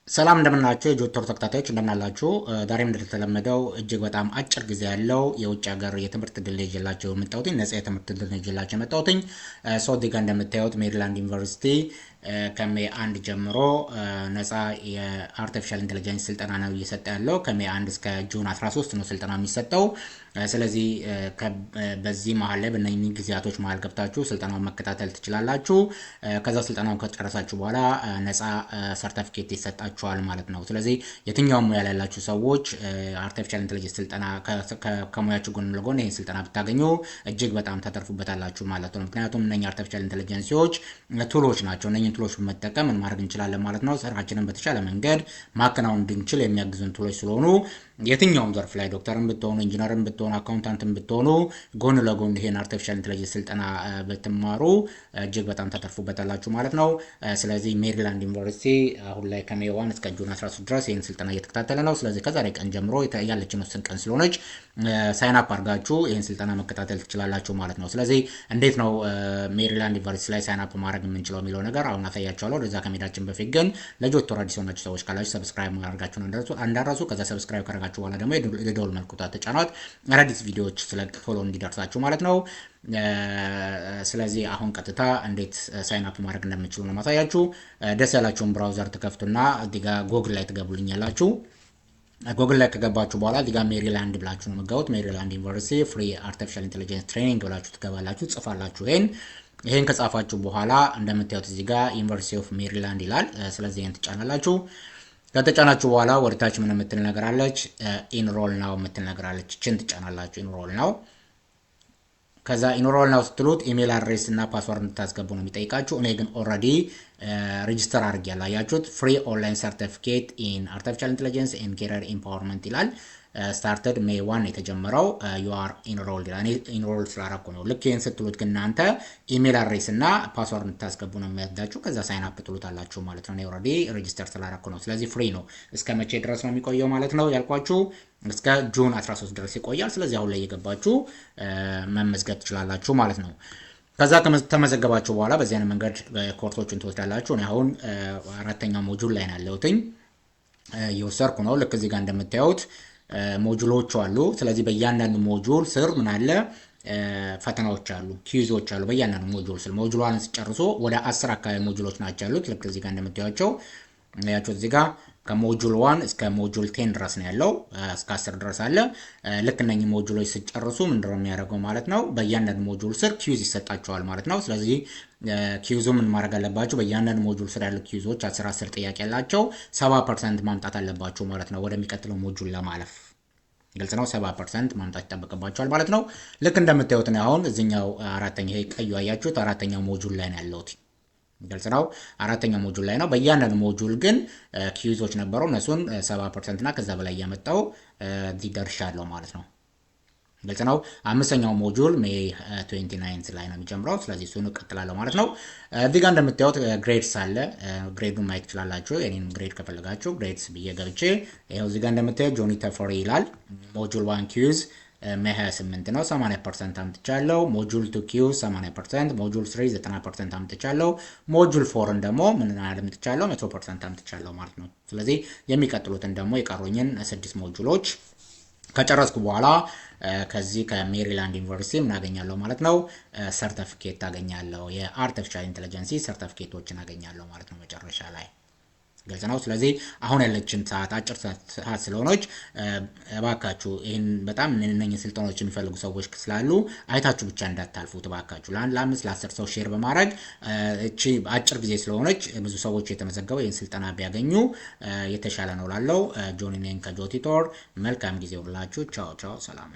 ሰላም እንደምናላችሁ የጆቶር ተከታታዮች እንደምናላችሁ። ዛሬም እንደተለመደው እጅግ በጣም አጭር ጊዜ ያለው የውጭ ሀገር የትምህርት ዕድል ይዤላችሁ የመጣሁት ነጻ የትምህርት ዕድል ይዤላችሁ የመጣሁት ሶ ዲጋ እንደምታዩት ሜሪላንድ ዩኒቨርሲቲ ከሜይ 1 ጀምሮ ነጻ የአርቲፊሻል ኢንተለጀንስ ስልጠና ነው እየሰጠ ያለው። ከሜይ 1 እስከ ጁን 13 ነው ስልጠና የሚሰጠው። ስለዚህ በዚህ መሀል ላይ በእነኚህ ጊዜያቶች መሀል ገብታችሁ ስልጠናውን መከታተል ትችላላችሁ። ከዛ ስልጠናውን ከጨረሳችሁ በኋላ ነጻ ሰርቲፊኬት ይሰጣችኋል ማለት ነው። ስለዚህ የትኛውም ሙያ ላይ ያላችሁ ሰዎች አርቲፊሻል ኢንተለጀንስ ስልጠና ከሙያችሁ ጎን ለጎን ይህን ስልጠና ብታገኙ እጅግ በጣም ተተርፉበታላችሁ ማለት ነው። ምክንያቱም እነኚህ አርቲፊሻል ኢንተለጀንሲዎች ቱሎች ናቸው። እነኚህን ቱሎች በመጠቀም ምን ማድረግ እንችላለን ማለት ነው። ስራችንን በተሻለ መንገድ ማከናወን እንድንችል የሚያግዙን ቱሎች ስለሆኑ የትኛውም ዘርፍ ላይ ዶክተርን ብትሆኑ፣ ኢንጂነርን ብትሆኑ፣ አካውንታንትን ብትሆኑ ጎን ለጎን ይሄን አርቲፊሻል ኢንተለጀንስ ስልጠና ብትማሩ እጅግ በጣም ተተርፉበታላችሁ ማለት ነው። ስለዚህ ሜሪላንድ ዩኒቨርሲቲ አሁን ላይ ከሜይ 1 እስከ ጁን 13 ድረስ ይህን ስልጠና እየተከታተለ ነው። ስለዚህ ከዛሬ ቀን ጀምሮ ያለችን ውስን ቀን ስለሆነች ሳይን አፕ አድርጋችሁ ይህን ስልጠና መከታተል ትችላላችሁ ማለት ነው። ስለዚህ እንዴት ነው ሜሪላንድ ዩኒቨርሲቲ ላይ ሳይን አፕ ማድረግ የምንችለው የሚለው ነገር አሁን አሳያችኋለሁ። ለዛ ከሜዳችን በፊት ግን ለጆቶር አዲስ የሆናችሁ ሰዎች ካላችሁ ሰብስክራይብ ማድረጋችሁን እንዳትረሱ። ከዛ ሰብስክራይብ ካደረጋችሁ በኋላ ደግሞ የደወል ምልክቱን ተጫኗት፣ አዳዲስ ቪዲዮዎች ስለቅ ቶሎ እንዲደርሳችሁ ማለት ነው። ስለዚህ አሁን ቀጥታ እንዴት ሳይን አፕ ማድረግ እንደምትችሉ ነው ማሳያችሁ። ደስ ያላችሁን ብራውዘር ትከፍቱና እዚህ ጋር ጎግል ላይ ትገቡልኛላችሁ። ጎግል ላይ ከገባችሁ በኋላ እዚህ ጋር ሜሪላንድ ብላችሁ ነው የምትገቡት። ሜሪላንድ ዩኒቨርሲቲ ፍሪ አርቲፊሻል ኢንተለጀንስ ትሬኒንግ ብላችሁ ትገባላችሁ፣ ጽፋላችሁ። ይሄን ከጻፋችሁ በኋላ እንደምታዩት እዚህ ጋር ዩኒቨርሲቲ ኦፍ ሜሪላንድ ይላል። ስለዚህ ይሄን ትጫናላችሁ። ከተጫናችሁ በኋላ ወደታች ምን የምትል ነገር አለች? ኢንሮል ናው የምትል ነገር አለች። እችን ትጫናላችሁ። ኢንሮል ናው። ከዛ ኢንሮል ናው ስትሉት ኢሜል አድሬስ እና ፓስወርድ እንድታስገቡ ነው የሚጠይቃችሁ። እኔ ግን ኦልሬዲ ሬጂስተር አድርጌያለሁ። አያችሁት? ፍሪ ኦንላይን ሰርቲፊኬት ኢን አርቲፊሻል ኢንተለጀንስ ኤንድ ካሪየር ኢምፓወርመንት ይላል። ስታርተድ ሜይ 1 የተጀመረው ዩ አር ኢንሮልድ ይላል። እኔ ኢንሮል ስላደረኩ ነው። ልክ ይህን ስትሉት ግን እናንተ ኢሜል አድሬስ እና ፓስወርድ እንድታስገቡ ነው የሚያስዳችሁ። ከዛ ሳይን አፕ ትሉታላችሁ ማለት ነው። እኔ ኦልሬዲ ሬጂስተር ስላደረኩ ነው። ስለዚህ ፍሪ ነው። እስከ መቼ ድረስ ነው የሚቆየው ማለት ነው ያልኳችሁ? እስከ ጁን 13 ድረስ ይቆያል። ስለዚህ አሁን ላይ እየገባችሁ መመዝገብ ትችላላችሁ ማለት ነው። ከዛ ከተመዘገባችሁ በኋላ በዚህ አይነት መንገድ ኮርሶችን ትወስዳላችሁ። እኔ አሁን አራተኛው ሞጁል ላይ ነው ያለሁትኝ፣ እየወሰድኩ ነው። ልክ እዚህ ጋር እንደምታዩት ሞጁሎች አሉ። ስለዚህ በእያንዳንዱ ሞጁል ስር ምን አለ? ፈተናዎች አሉ፣ ኪዩዞች አሉ። በእያንዳንዱ ሞጁል ስር ሞጁሏን ሲጨርሱ ወደ 10 አካባቢ ሞጁሎች ናቸው ያሉት። ልክ እዚህ ጋር እንደምታዩቸው ያያችሁት እዚህ ጋር ከሞጁል 1 እስከ ሞጁል 10 ድረስ ነው ያለው። እስከ 10 ድረስ አለ። ልክ እነኚህ ሞጁሎች ሲጨርሱ ምንድን ነው የሚያደርገው ማለት ነው? በእያንዳንዱ ሞጁል ስር ኪዩዝ ይሰጣቸዋል ማለት ነው። ስለዚህ ኪዩዙ ምን ማድረግ አለባቸው? በእያንዳንዱ ሞጁል ስር ያሉ ኪዩዞች 10 ጥያቄ ያላቸው 70% ማምጣት አለባቸው ማለት ነው። ወደሚቀጥለው ሞጁል ለማለፍ ግልጽ ነው። 70% ማምጣት ይጠበቅባቸዋል ማለት ነው። ልክ እንደምታዩት ነው። አሁን እዚህኛው አራተኛ ይሄ ቀዩ አያችሁት፣ አራተኛው ሞጁል ላይ ነው ያለሁት። ግልጽ ነው። አራተኛው ሞጁል ላይ ነው። በእያንዳንዱ ሞጁል ግን ኪዩዞች ነበሩ። እነሱን 70% እና ከዛ በላይ እያመጣው እዚህ ደርሻለሁ ማለት ነው። ግልጽ ነው። አምስተኛው ሞጁል ሜይ 29 ላይ ነው የሚጀምረው። ስለዚህ እሱን እቀጥላለሁ ማለት ነው። እዚህ ጋር እንደምታዩት ግሬድስ አለ። ግሬዱን ማየት ትችላላችሁ። የኔን ግሬድ ከፈለጋችሁ ግሬድስ ብዬ ገብቼ ይኸው እዚህ ጋር እንደምታዩት ጆኒ ተፈሪ ይላል። ሞጁል 1 ኪዩዝ ሜይ 28 ነው፣ 80% አምጥቻለሁ። ሞጁል 2 ኪዩዝ 80%፣ ሞጁል 3 90% አምጥቻለሁ። ሞጁል 4ን ደግሞ ምን ያህል አምጥቻለሁ? 100% አምጥቻለሁ ማለት ነው። ስለዚህ የሚቀጥሉትን ደግሞ የቀሩኝን 6 ሞጁሎች ከጨረስኩ በኋላ ከዚህ ከሜሪላንድ ዩኒቨርሲቲ ምን አገኛለሁ ማለት ነው? ሰርቲፊኬት አገኛለሁ። የአርቲፊሻል ኢንተለጀንስ ሰርቲፊኬቶችን አገኛለሁ ማለት ነው መጨረሻ ላይ። ግልጽ ነው። ስለዚህ አሁን ያለችን ሰዓት አጭር ሰዓት ስለሆነች እባካችሁ ይህን በጣም እነኝህ ስልጠናዎች የሚፈልጉ ሰዎች ስላሉ አይታችሁ ብቻ እንዳታልፉት እባካችሁ። ለ5 ለ10 ሰው ሼር በማድረግ እቺ አጭር ጊዜ ስለሆነች ብዙ ሰዎች የተመዘገበው ይህን ስልጠና ቢያገኙ የተሻለ ነው ላለው ጆኒ ነኝ ከጆቲቶር። መልካም ጊዜ ሁላችሁ። ቻው ቻው፣ ሰላም።